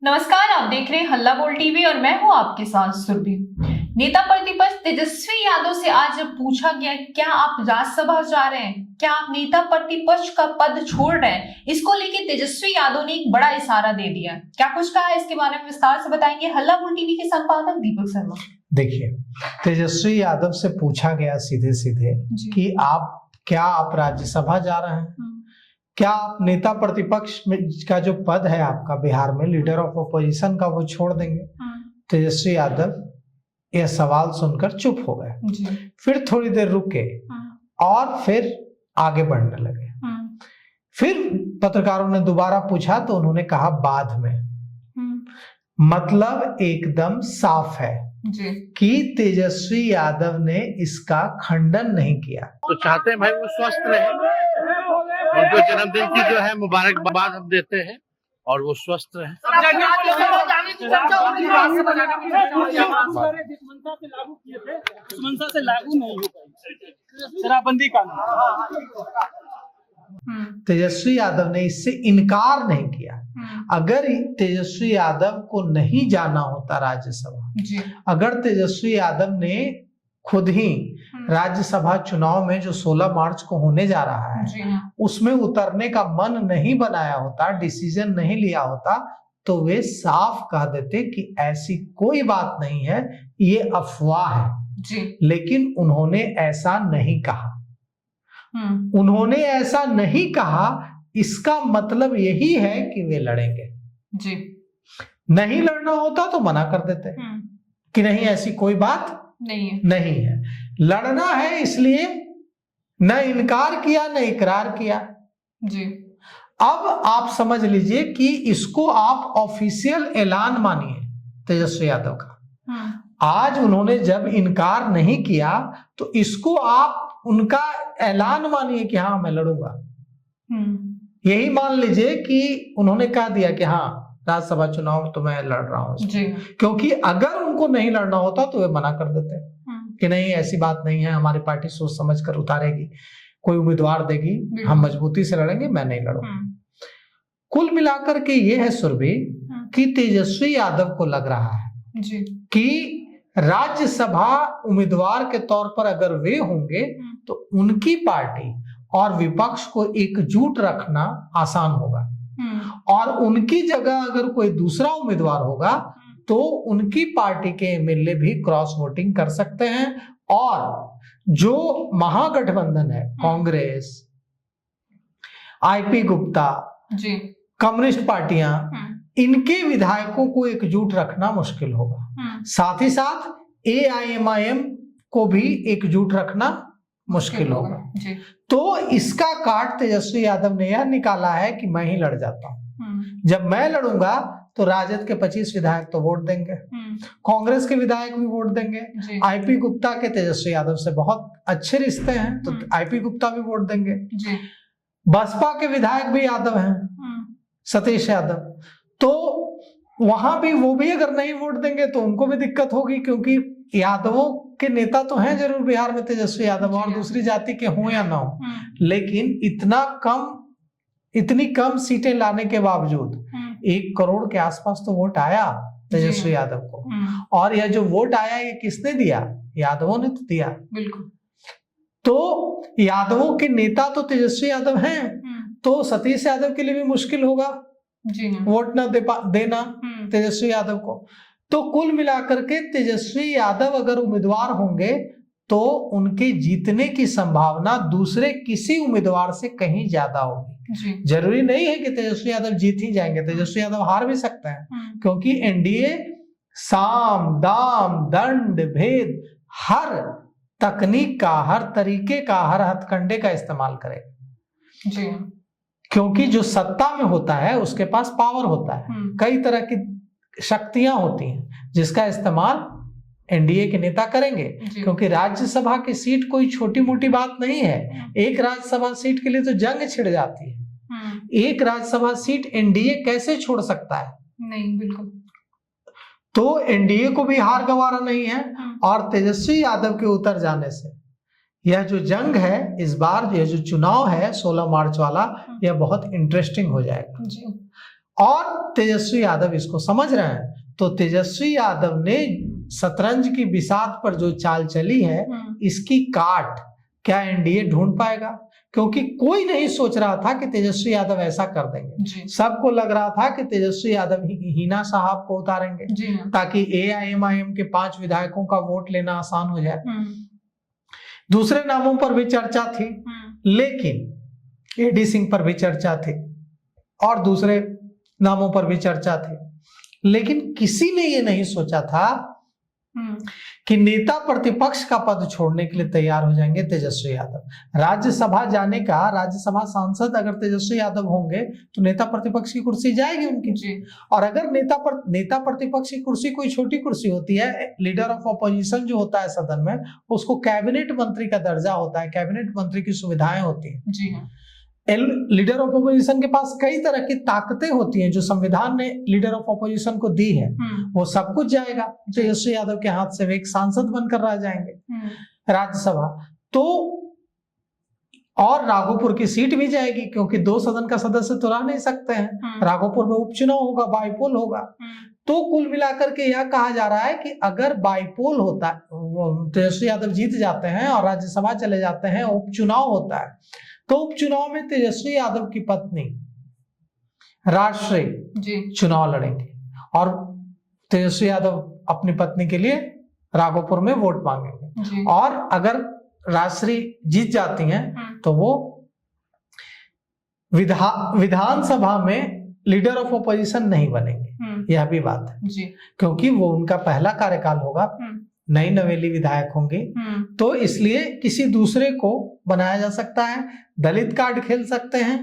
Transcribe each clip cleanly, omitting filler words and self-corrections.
नमस्कार, आप देख रहे हैं हल्ला बोल टीवी और मैं हूं आपके साथ सुरभि। नेता प्रतिपक्ष तेजस्वी यादव से आज पूछा गया क्या आप राज्यसभा जा रहे हैं, क्या आप नेता प्रतिपक्ष का पद छोड़ रहे हैं। इसको लेके तेजस्वी यादव ने एक बड़ा इशारा दे दिया। क्या कुछ कहा है इसके बारे में विस्तार से बताएंगे हल्ला बोल टीवी के संपादक दीपक शर्मा। देखिए, तेजस्वी यादव से पूछा गया सीधे सीधे कि आप राज्यसभा जा रहे हैं, क्या आप नेता प्रतिपक्ष का जो पद है आपका बिहार में लीडर ऑफ अपोजिशन का वो छोड़ देंगे। तेजस्वी यादव यह सवाल सुनकर चुप हो गए, फिर थोड़ी देर रुके और फिर आगे बढ़ने लगे। फिर पत्रकारों ने दोबारा पूछा तो उन्होंने कहा बाद में। मतलब एकदम साफ है कि तेजस्वी यादव ने इसका खंडन नहीं किया। तो चाहते हैं भाई वो स्वस्थ रहे, उनको जन्मदिन की जो है मुबारकबाद हम देते हैं और वो स्वस्थ रहे। मंशा से लागू नहीं हो पाई शराबबंदी कानून। तेजस्वी यादव ने इससे इनकार नहीं किया। अगर तेजस्वी यादव को नहीं जाना होता राज्यसभा, अगर तेजस्वी यादव ने खुद ही राज्यसभा चुनाव में जो 16 मार्च को होने जा रहा है उसमें उतरने का मन नहीं बनाया होता, डिसीजन नहीं लिया होता, तो वे साफ कह देते कि ऐसी कोई बात नहीं है, ये अफवाह है। लेकिन उन्होंने ऐसा नहीं कहा। उन्होंने ऐसा नहीं कहा, इसका मतलब यही है कि वे लड़ेंगे। नहीं लड़ना होता तो मना कर देते कि नहीं ऐसी कोई बात नहीं है। लड़ना है इसलिए न इनकार किया न इकरार किया। अब आप समझ लीजिए कि इसको आप ऑफिशियल ऐलान मानिए तेजस्वी यादव का। आज उन्होंने जब इनकार नहीं किया तो इसको आप उनका ऐलान मानिए कि हाँ मैं लड़ूंगा। यही मान लीजिए कि उन्होंने कह दिया कि हाँ राज्यसभा चुनाव तो मैं लड़ रहा हूं, क्योंकि अगर उनको नहीं लड़ना होता तो वे मना कर देते कि नहीं ऐसी बात नहीं है, हमारी पार्टी सोच समझ कर उतारेगी, कोई उम्मीदवार देगी, हम मजबूती से लड़ेंगे, मैं नहीं लड़ूंगा। कुल मिलाकर के ये है सुरभि कि तेजस्वी यादव को लग रहा है कि राज्यसभा उम्मीदवार के तौर पर अगर वे होंगे तो उनकी पार्टी और विपक्ष को एकजुट रखना आसान होगा, और उनकी जगह अगर कोई दूसरा उम्मीदवार होगा तो उनकी पार्टी के एमएलए भी क्रॉस वोटिंग कर सकते हैं, और जो महागठबंधन है कांग्रेस, आईपी गुप्ता, कम्युनिस्ट पार्टियां, इनके विधायकों को एकजुट रखना मुश्किल होगा। साथ ही साथ एआईएमआईएम को भी एकजुट रखना मुश्किल होगा। तो इसका काट तेजस्वी यादव ने यह निकाला है कि मैं ही लड़ जाता हूं। जब मैं लड़ूंगा तो राजद के 25 विधायक तो वोट देंगे, कांग्रेस के विधायक भी वोट देंगे, आईपी गुप्ता के तेजस्वी यादव से बहुत अच्छे रिश्ते हैं तो आईपी गुप्ता भी वोट देंगे, बसपा के विधायक भी यादव हैं, सतीश यादव, तो वहां भी वो भी अगर नहीं वोट देंगे तो उनको भी दिक्कत होगी, क्योंकि यादवों के नेता तो हैं जरूर बिहार में तेजस्वी यादव, और दूसरी जाति के हों या ना हो, लेकिन इतनी कम सीटें लाने के बावजूद 1 करोड़ के आसपास तो वोट आया तेजस्वी यादव को। और यह जो वोट आया ये किसने दिया? यादवों ने तो दिया। बिल्कुल। तो यादवों के नेता तो तेजस्वी यादव हैं, तो सतीश यादव के लिए भी मुश्किल होगा वोट न देना तेजस्वी यादव को। तो कुल मिलाकर के तेजस्वी यादव अगर उम्मीदवार होंगे तो उनके जीतने की संभावना दूसरे किसी उम्मीदवार से कहीं ज्यादा होगी। जरूरी नहीं है कि तेजस्वी यादव जीत ही जाएंगे, तेजस्वी यादव हार भी सकते हैं, क्योंकि एनडीए साम दाम दंड भेद हर तकनीक का, हर तरीके का, हर हथकंडे का इस्तेमाल करेगा। क्योंकि जो सत्ता में होता है उसके पास पावर होता है, कई तरह की शक्तियां होती हैं जिसका इस्तेमाल एनडीए के नेता करेंगे, क्योंकि राज्यसभा की सीट कोई छोटी मोटी बात नहीं है। एक राज्यसभा सीट के लिए तो जंग छिड़ जाती है। एक राज्यसभा सीट एनडीए कैसे छोड़ सकता है? नहीं, बिल्कुल। तो एनडीए को भी हार गंवारा नहीं है, और तेजस्वी यादव के उतर जाने से यह जो जंग है इस बार, यह जो चुनाव है 16 मार्च वाला, यह बहुत इंटरेस्टिंग हो जाएगा। और तेजस्वी यादव इसको समझ रहे हैं, तो तेजस्वी यादव ने शतरंज की बिसात पर जो चाल चली है, इसकी काट क्या एनडीए ढूंढ पाएगा? क्योंकि कोई नहीं सोच रहा था कि तेजस्वी यादव ऐसा कर देंगे। सबको लग रहा था कि तेजस्वी यादव हिना साहब को उतारेंगे ताकि एआईएमआईएम के 5 विधायकों का वोट लेना आसान हो जाए। दूसरे नामों पर भी चर्चा थी, लेकिन एडी सिंह पर भी चर्चा थी और दूसरे नामों पर भी चर्चा थी, लेकिन किसी ने ये नहीं सोचा था कि नेता प्रतिपक्ष का पद छोड़ने के लिए तैयार हो जाएंगे तेजस्वी यादव। राज्यसभा जाने का, राज्यसभा सांसद अगर तेजस्वी यादव होंगे तो नेता प्रतिपक्ष की कुर्सी जाएगी उनकी। और अगर नेता प्रतिपक्ष की कुर्सी कोई छोटी कुर्सी होती है, लीडर ऑफ अपोजिशन जो होता है सदन में, उसको कैबिनेट मंत्री का दर्जा होता है, कैबिनेट मंत्री की सुविधाएं होती है। जी हाँ। लीडर ऑफ अपोजिशन के पास कई तरह की ताकतें होती हैं जो संविधान ने लीडर ऑफ अपोजिशन को दी है, वो सब कुछ जाएगा तेजस्वी यादव के हाथ से। वे एक सांसद बनकर रह जाएंगे राज्यसभा तो, और राघोपुर की सीट भी जाएगी क्योंकि 2 सदन का सदस्य तो रह नहीं सकते हैं। राघोपुर में उपचुनाव होगा, बाईपोल होगा। तो कुल मिलाकर के यह कहा जा रहा है कि अगर बाईपोल होता है, तेजस्वी यादव जीत जाते हैं और राज्यसभा चले जाते हैं, उपचुनाव होता है, तो उपचुनाव में तेजस्वी यादव की पत्नी राष्ट्रीय चुनाव लड़ेंगे और तेजस्वी यादव अपनी पत्नी के लिए राघोपुर में वोट मांगेंगे। और अगर राष्ट्रीय जीत जाती हैं तो वो विधानसभा में लीडर ऑफ अपोजिशन नहीं बनेंगे। यह भी बात है क्योंकि वो उनका पहला कार्यकाल होगा, नई नवेली विधायक होंगे, तो इसलिए किसी दूसरे को बनाया जा सकता है। दलित कार्ड खेल सकते हैं।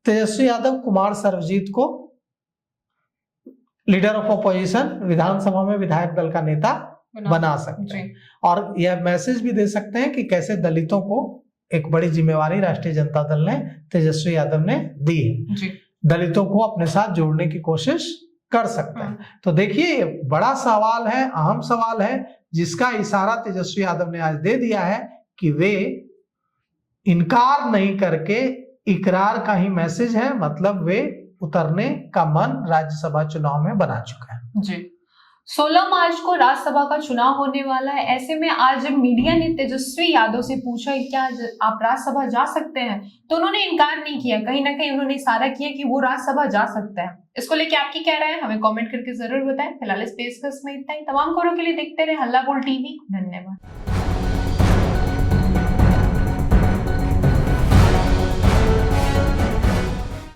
तेजस्वी यादव कुमार सर्वजीत को लीडर ऑफ अपोजिशन विधानसभा में विधायक दल का नेता बना सकते हैं और यह मैसेज भी दे सकते हैं कि कैसे दलितों को एक बड़ी जिम्मेवारी राष्ट्रीय जनता दल ने, तेजस्वी यादव ने दी है। दलितों को अपने साथ जोड़ने की कोशिश कर सकते हैं। तो देखिए, ये बड़ा सवाल है, अहम सवाल है, जिसका इशारा तेजस्वी यादव ने आज दे दिया है कि वे इनकार नहीं करके इकरार का ही मैसेज है, मतलब वे उतरने का मन राज्यसभा चुनाव में बना चुका है। जी 16 मार्च को राज्यसभा का चुनाव होने वाला है। ऐसे में आज मीडिया ने तेजस्वी यादव से पूछा क्या आप राज्यसभा जा सकते हैं, तो उन्होंने इनकार नहीं किया। कहीं ना कहीं उन्होंने इशारा किया कि वो राज्यसभा जा सकता है। इसको लेके आपकी क्या राय है, हमें कमेंट करके जरूर बताएं। फिलहाल इस पेशकश में इतना ही। तमाम खबरों के लिए देखते रहे हल्ला बोल टीवी। धन्यवाद।